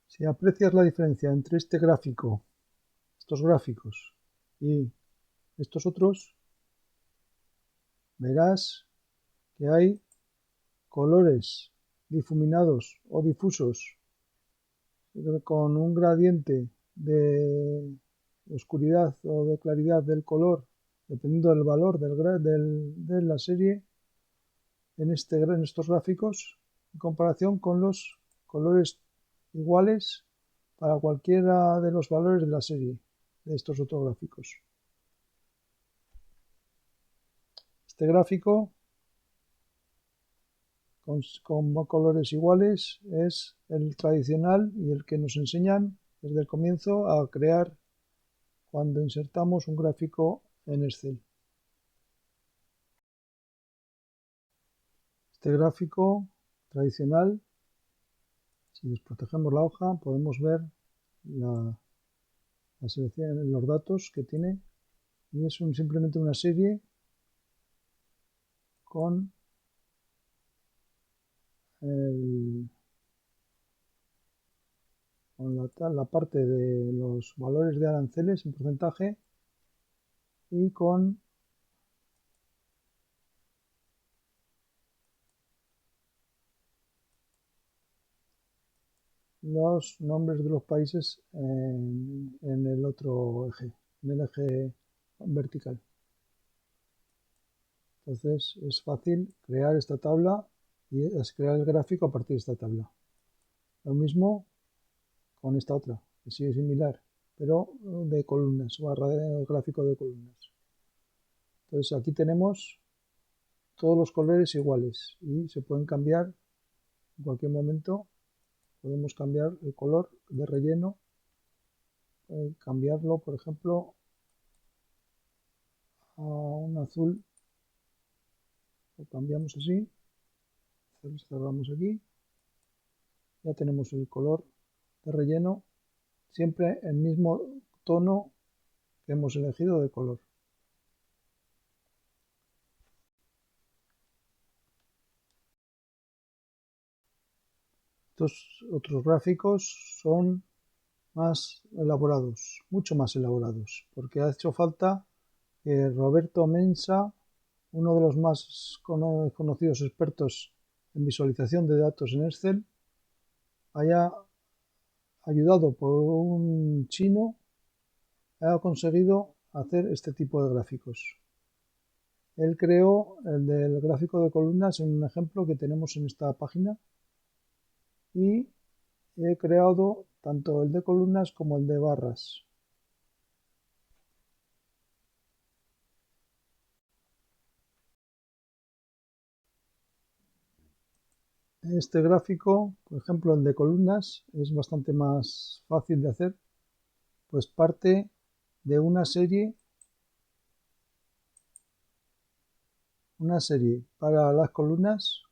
Si aprecias la diferencia entre este gráfico, estos gráficos y estos otros, verás que hay colores difuminados o difusos con un gradiente de oscuridad o de claridad del color, dependiendo del valor de la serie en estos gráficos, en comparación con los colores iguales para cualquiera de los valores de la serie de estos otros gráficos. Este gráfico con colores iguales es el tradicional y el que nos enseñan desde el comienzo a crear cuando insertamos un gráfico en Excel. Este gráfico tradicional, si desprotegemos la hoja, podemos ver la selección, los datos que tiene, y es simplemente una serie con la parte de los valores de aranceles en porcentaje y con los nombres de los países en el otro eje, en el eje vertical. Entonces es fácil crear esta tabla y es crear el gráfico a partir de esta tabla. Lo mismo con esta otra, que sigue similar, pero de columnas, barra de gráfico de columnas. Entonces aquí tenemos todos los colores iguales y se pueden cambiar en cualquier momento. Podemos cambiar el color de relleno, cambiarlo, por ejemplo, a un azul. Lo cambiamos así, cerramos aquí, ya tenemos el color de relleno, siempre el mismo tono que hemos elegido de color. Estos otros gráficos son más elaborados, mucho más elaborados, porque ha hecho falta que Roberto Mensa, uno de los más conocidos expertos en visualización de datos en Excel, haya ayudado por un chino, ha conseguido hacer este tipo de gráficos. Él creó el del gráfico de columnas en un ejemplo que tenemos en esta página y he creado tanto el de columnas como el de barras. Este gráfico, por ejemplo el de columnas, es bastante más fácil de hacer, pues parte de una serie para las columnas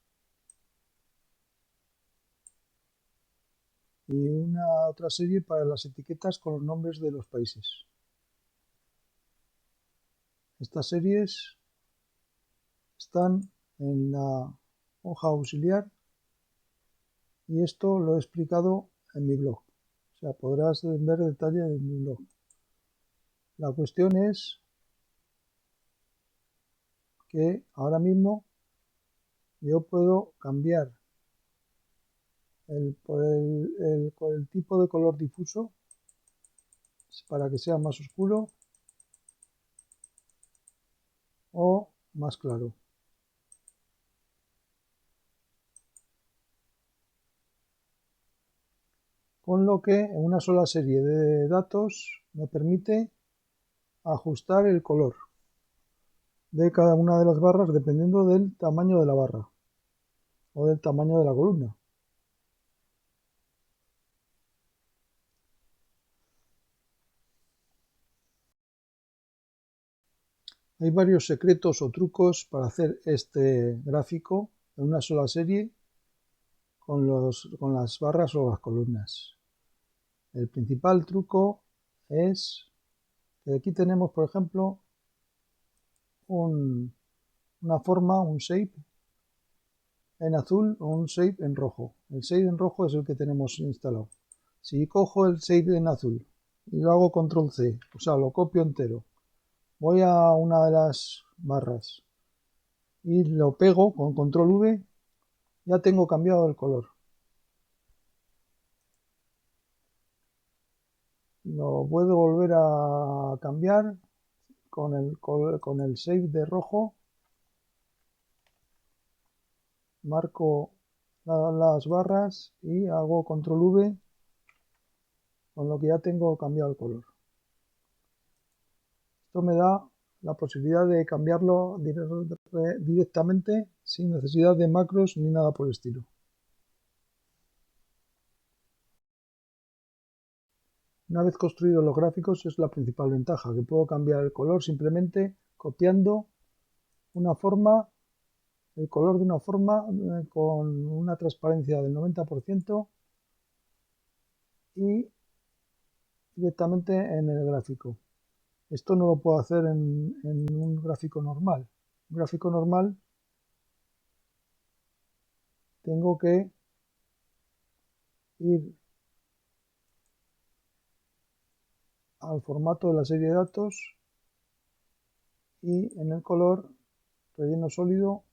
y una otra serie para las etiquetas con los nombres de los países. Estas series están en la hoja auxiliar y esto lo he explicado en mi blog. O sea, podrás ver detalle en mi blog. La cuestión es que ahora mismo yo puedo cambiar por el tipo de color difuso para que sea más oscuro o más claro. Con lo que en una sola serie de datos me permite ajustar el color de cada una de las barras dependiendo del tamaño de la barra o del tamaño de la columna. Hay varios secretos o trucos para hacer este gráfico en una sola serie con las barras o las columnas. El principal truco es que aquí tenemos, por ejemplo, una forma, un shape en azul o un shape en rojo. El shape en rojo es el que tenemos instalado. Si cojo el save en azul y lo hago control C, o sea, lo copio entero, voy a una de las barras y lo pego con control V, ya tengo cambiado el color. Lo puedo volver a cambiar con el save de rojo. Marco las barras y hago control V, con lo que ya tengo cambiado el color. Esto me da la posibilidad de cambiarlo directamente sin necesidad de macros ni nada por el estilo. Una vez construidos los gráficos es la principal ventaja, que puedo cambiar el color simplemente copiando una forma, el color de una forma con una transparencia del 90% y directamente en el gráfico. Esto no lo puedo hacer en un gráfico normal. Un gráfico normal tengo que ir al formato de la serie de datos y en el color, relleno sólido,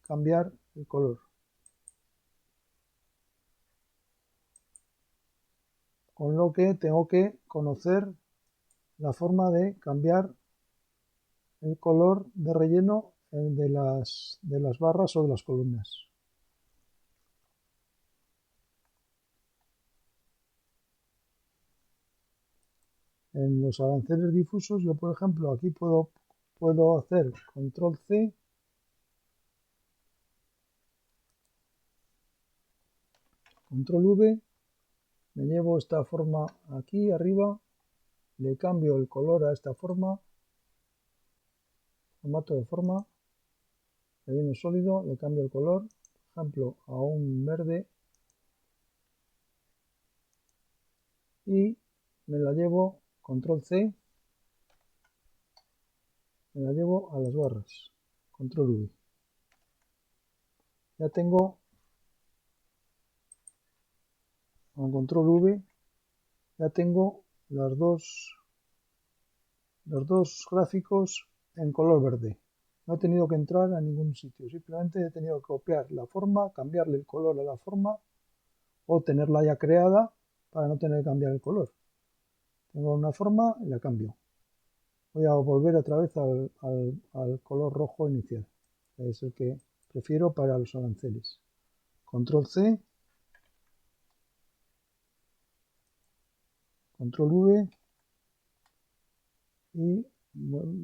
cambiar el color. Con lo que tengo que conocer la forma de cambiar el color de relleno de las barras o de las columnas. En los aranceles difusos, yo por ejemplo aquí puedo hacer control C, control V, me llevo esta forma aquí arriba, le cambio el color a esta forma, formato de forma, relleno sólido, le cambio el color, por ejemplo a un verde y me la llevo, control C, me la llevo a las barras, control V. Ya tengo, con control V, ya tengo los dos gráficos en color verde. No he tenido que entrar a ningún sitio, simplemente he tenido que copiar la forma, cambiarle el color a la forma o tenerla ya creada para no tener que cambiar el color. Tengo una forma y la cambio. Voy a volver otra vez al color rojo inicial, que es el que prefiero para los aranceles. Control C, control V y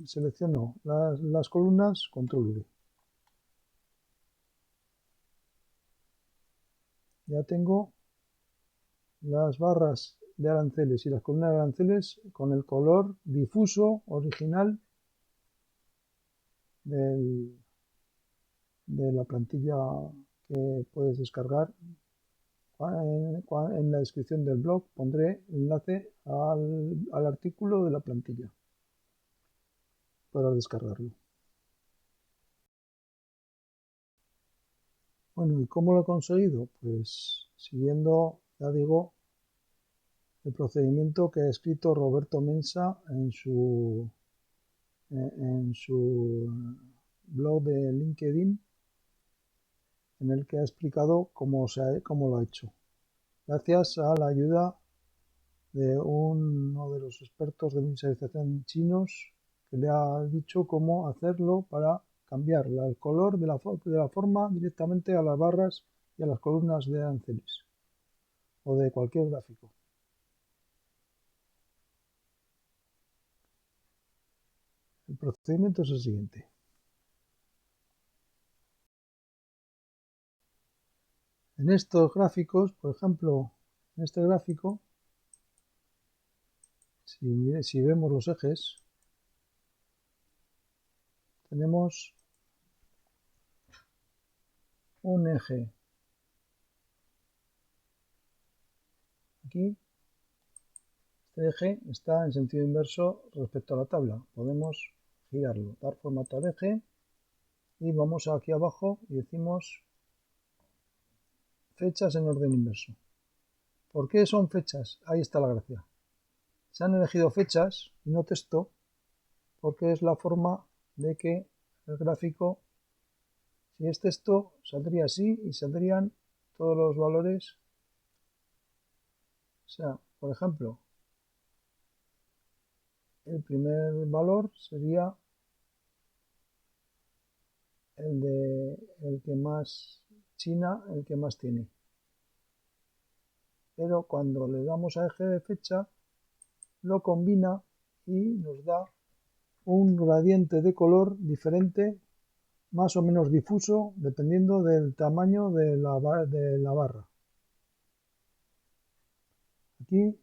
selecciono las columnas, control V. Ya tengo las barras de aranceles y las columnas de aranceles con el color difuso original de la plantilla que puedes descargar. En la descripción del blog pondré enlace al artículo de la plantilla para descargarlo. Bueno, ¿y cómo lo he conseguido? Pues siguiendo, ya digo, el procedimiento que ha escrito Roberto Mensa en su blog de LinkedIn, en el que ha explicado cómo lo ha hecho. Gracias a la ayuda de uno de los expertos de visualización chinos que le ha dicho cómo hacerlo para cambiar el color de la forma directamente a las barras y a las columnas de aranceles o de cualquier gráfico. El procedimiento es el siguiente. En estos gráficos, por ejemplo, en este gráfico, si vemos los ejes, tenemos un eje aquí. Este eje está en sentido inverso respecto a la tabla. Podemos girarlo, dar formato al eje y vamos aquí abajo y decimos fechas en orden inverso. ¿Por qué son fechas? Ahí está la gracia. Se han elegido fechas y no texto porque es la forma de que el gráfico, si es texto, saldría así y saldrían todos los valores. O sea, por ejemplo, el primer valor sería el que más China, el que más tiene. Pero cuando le damos a eje de fecha, lo combina y nos da un gradiente de color diferente, más o menos difuso, dependiendo del tamaño de la barra. Aquí,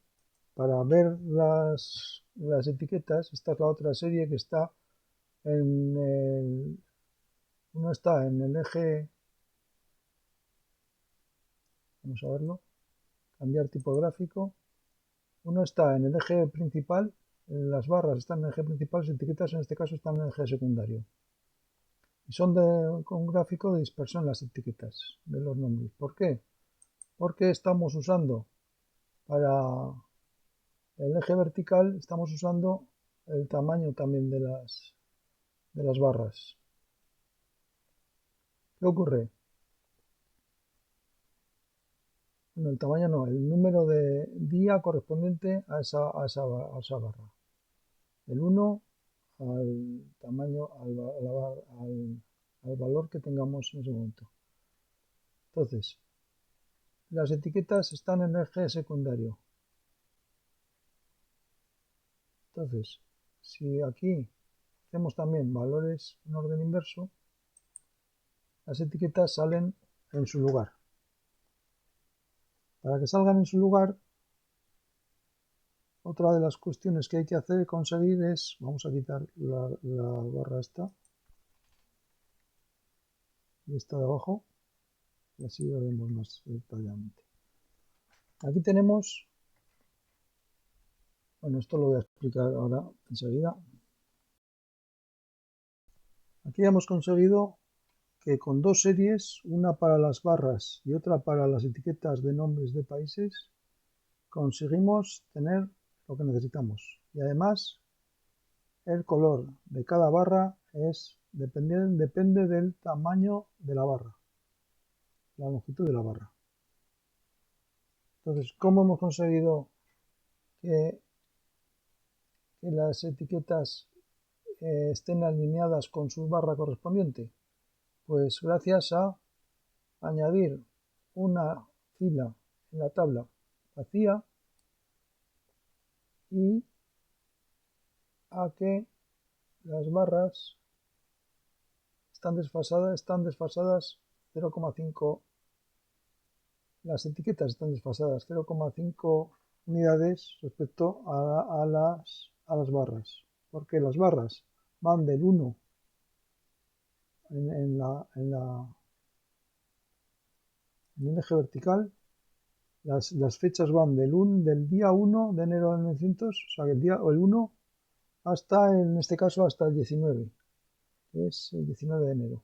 para ver las etiquetas, esta es la otra serie que está en el, uno está en el eje, vamos a verlo, cambiar tipográfico, uno está en el eje principal, las barras están en el eje principal, las etiquetas en este caso están en el eje secundario. Y son con gráfico de dispersión las etiquetas de los nombres. ¿Por qué? Porque estamos usando para el eje vertical, estamos usando el tamaño también de las barras. ¿Qué ocurre? Bueno, el tamaño no, el número de día correspondiente a esa barra. El 1 al tamaño, al valor que tengamos en ese momento. Entonces, las etiquetas están en el eje secundario. Entonces, si aquí hacemos también valores en orden inverso, las etiquetas salen en su lugar. Para que salgan en su lugar, otra de las cuestiones que hay que hacer y conseguir es, vamos a quitar la barra esta y esta de abajo, y así lo vemos más detalladamente. Aquí tenemos, bueno, esto lo voy a explicar ahora enseguida. Aquí hemos conseguido que con dos series, una para las barras y otra para las etiquetas de nombres de países, conseguimos tener lo que necesitamos. Y además, el color de cada barra depende del tamaño de la barra, la longitud de la barra. Entonces, ¿cómo hemos conseguido que las etiquetas estén alineadas con su barra correspondiente? Pues gracias a añadir una fila en la tabla vacía y a que las barras están desfasadas 0,5, las etiquetas están desfasadas 0,5 unidades respecto a las barras, porque las barras van del 1 en el eje vertical, las fechas van del día 1 de enero de 1900, o sea, el 1 hasta, en este caso, hasta el 19, que es el 19 de enero.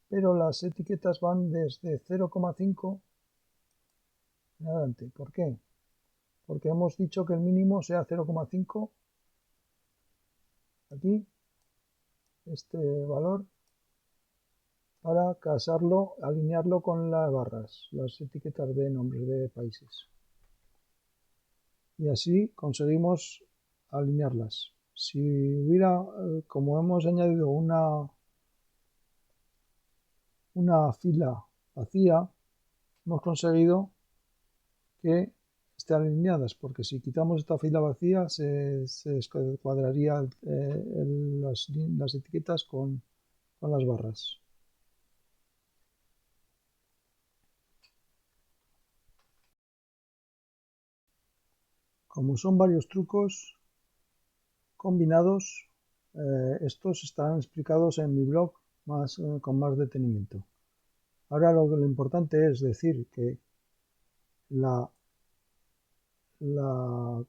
Pero las etiquetas van desde 0,5 en adelante. ¿Por qué? Porque hemos dicho que el mínimo sea 0,5 aquí, este valor, para casarlo, alinearlo con las barras, las etiquetas de nombres de países. Y así conseguimos alinearlas. Si hubiera, como hemos añadido una fila vacía, hemos conseguido que estén alineadas, porque si quitamos esta fila vacía se cuadraría las etiquetas con las barras. Como son varios trucos combinados, estos estarán explicados en mi blog con más detenimiento. Ahora lo importante es decir que el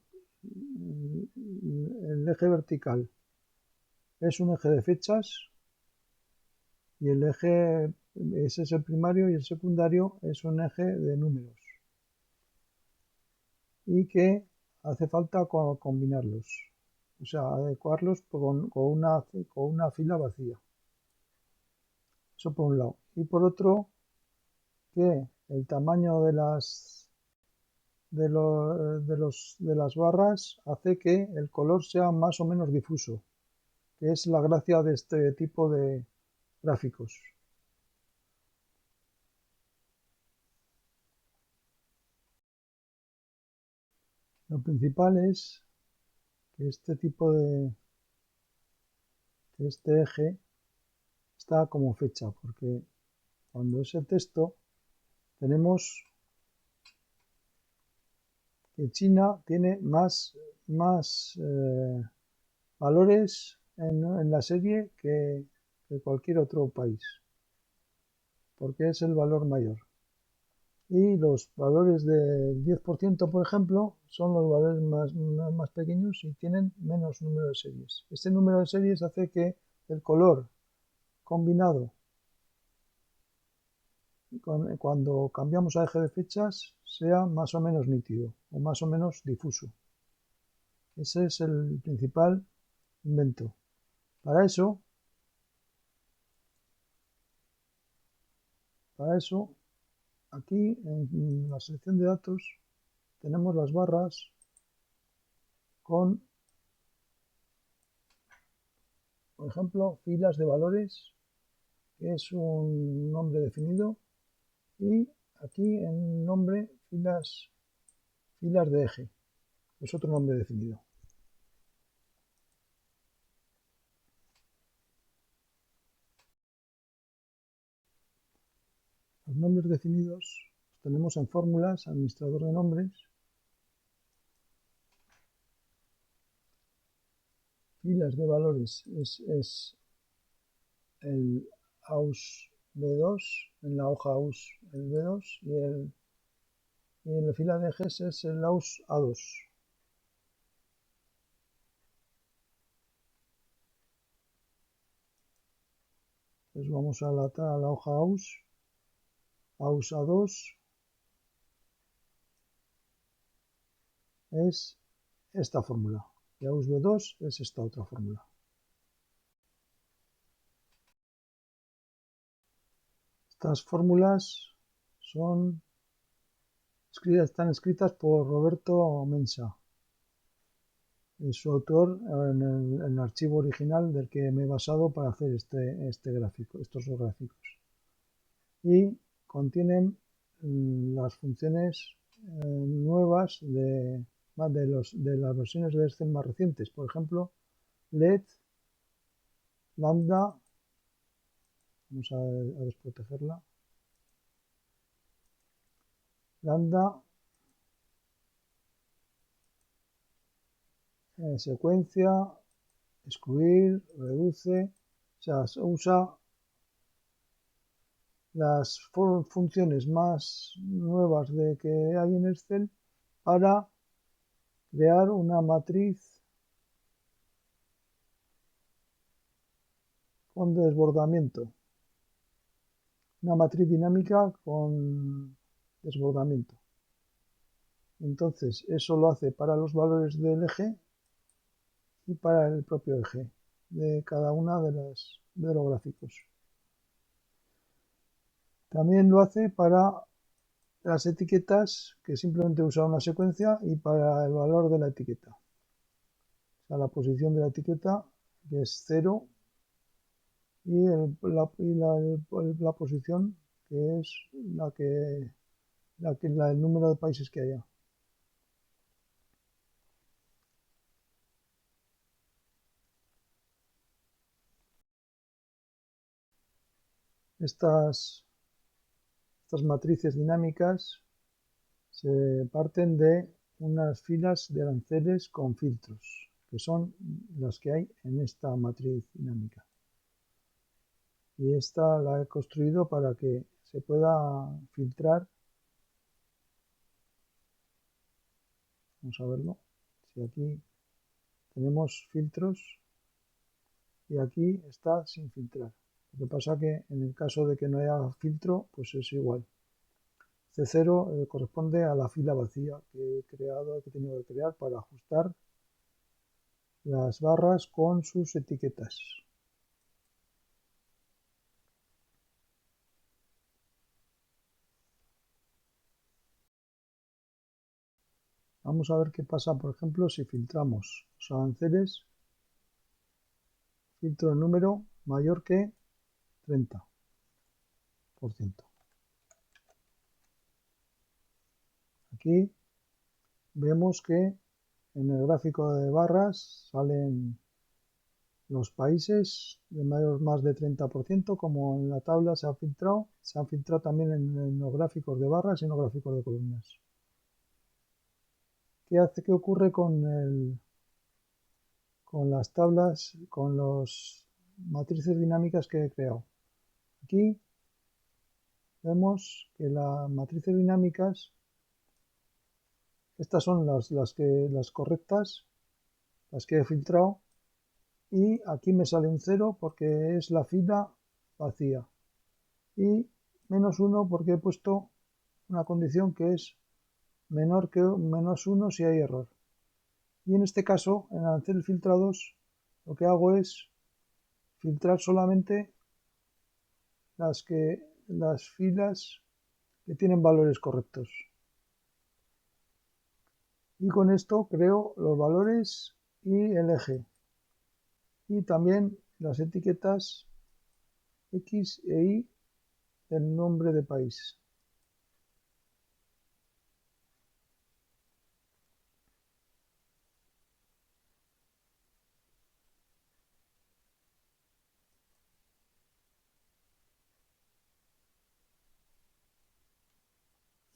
eje vertical es un eje de fechas y el eje ese es el primario y el secundario es un eje de números y que hace falta combinarlos, o sea, adecuarlos con una fila vacía. Eso por un lado. Y por otro, que el tamaño de las barras hace que el color sea más o menos difuso, que es la gracia de este tipo de gráficos. Lo principal es que que este eje está como fecha, porque cuando es el texto tenemos que China tiene más valores en la serie que cualquier otro país, porque es el valor mayor. Y los valores del 10%, por ejemplo, son los valores más pequeños y tienen menos número de series. Este número de series hace que el color combinado cuando cambiamos a eje de fechas sea más o menos nítido o más o menos difuso. Ese es el principal invento. Para eso, aquí en la selección de datos tenemos las barras con, por ejemplo, filas de valores, que es un nombre definido, y aquí en nombre filas de eje, es otro nombre definido. Los nombres definidos los tenemos en fórmulas, administrador de nombres, filas de valores es el AUS B2, en la hoja AUS el B2 y en la fila de ejes es el AUS A2. Entonces vamos a la hoja AUS A2 es esta fórmula y AUS B2 es esta otra fórmula. Estas fórmulas están escritas por Roberto Mensa, su autor en el archivo original del que me he basado para hacer este gráfico, estos dos gráficos. Y contienen las funciones nuevas de las versiones de Excel más recientes. Por ejemplo, LED, lambda, vamos a desprotegerla, lambda, secuencia, excluir, reduce, o sea, se usa las funciones más nuevas que hay en Excel para crear una matriz con desbordamiento, una matriz dinámica con desbordamiento. Entonces, eso lo hace para los valores del eje y para el propio eje de cada una de los gráficos. También lo hace para las etiquetas, que simplemente usa una secuencia, y para el valor de la etiqueta. O sea, la posición de la etiqueta, que es 0, y la posición, que es el número de países que haya. Estas matrices dinámicas se parten de unas filas de aranceles con filtros, que son las que hay en esta matriz dinámica. Y esta la he construido para que se pueda filtrar. Vamos a verlo. Si aquí tenemos filtros y aquí está sin filtrar. Lo que pasa que en el caso de que no haya filtro, pues es igual. C0 corresponde a la fila vacía que he tenido que crear para ajustar las barras con sus etiquetas. Vamos a ver qué pasa, por ejemplo, si filtramos los aranceles, filtro de número mayor que 30%. Aquí vemos que en el gráfico de barras salen los países de más de 30%, como en la tabla se han filtrado también en los gráficos de barras y en los gráficos de columnas. ¿Qué ocurre con las tablas, con las matrices dinámicas que he creado? Aquí vemos que las matrices dinámicas, estas son las correctas, las que he filtrado, y aquí me sale un 0 porque es la fila vacía, y -1 porque he puesto una condición que es menor que -1 si hay error. Y en este caso, en aranceles filtrados, lo que hago es filtrar solamente las filas que tienen valores correctos. Y con esto creo los valores y el eje. Y también las etiquetas X e Y del nombre de país.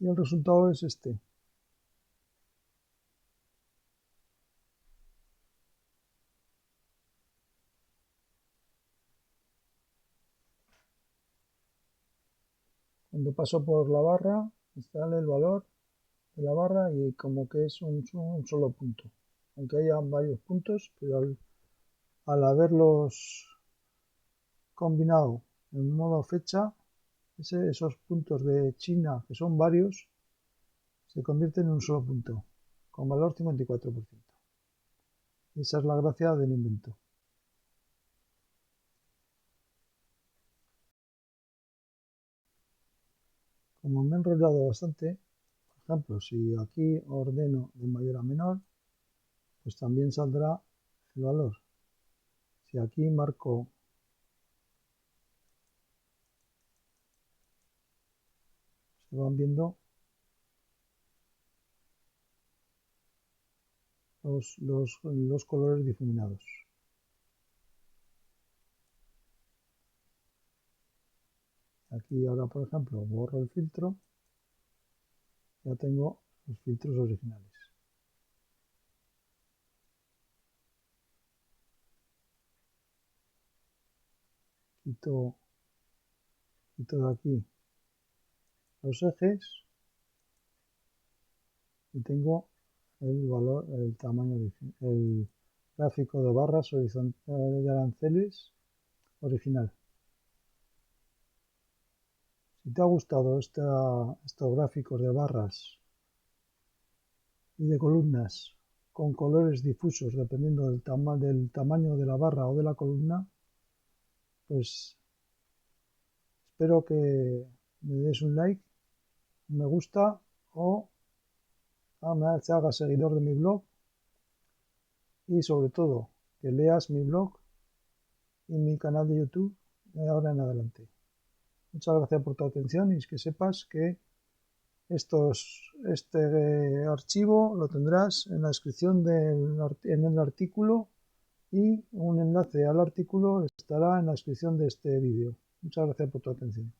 Y el resultado es este. Cuando paso por la barra, me sale el valor de la barra y como que es un solo punto. Aunque haya varios puntos, pero al haberlos combinado en modo fecha, esos puntos de China, que son varios, se convierten en un solo punto, con valor 54%. Y esa es la gracia del invento. Como me he enrollado bastante, por ejemplo, si aquí ordeno de mayor a menor, pues también saldrá el valor. Si aquí marco se van viendo los colores difuminados. Aquí ahora, por ejemplo, borro el filtro, ya tengo los filtros originales. Quito de aquí los ejes y tengo el valor, el tamaño, el gráfico de barras horizontales de aranceles original. Si te ha gustado estos gráficos de barras y de columnas con colores difusos dependiendo del tamaño de la barra o de la columna, pues espero que me des un like, un me gusta o me hagas seguidor de mi blog y sobre todo que leas mi blog y mi canal de YouTube de ahora en adelante. Muchas gracias por tu atención y que sepas que este archivo lo tendrás en la descripción en el artículo y un enlace al artículo estará en la descripción de este vídeo. Muchas gracias por tu atención.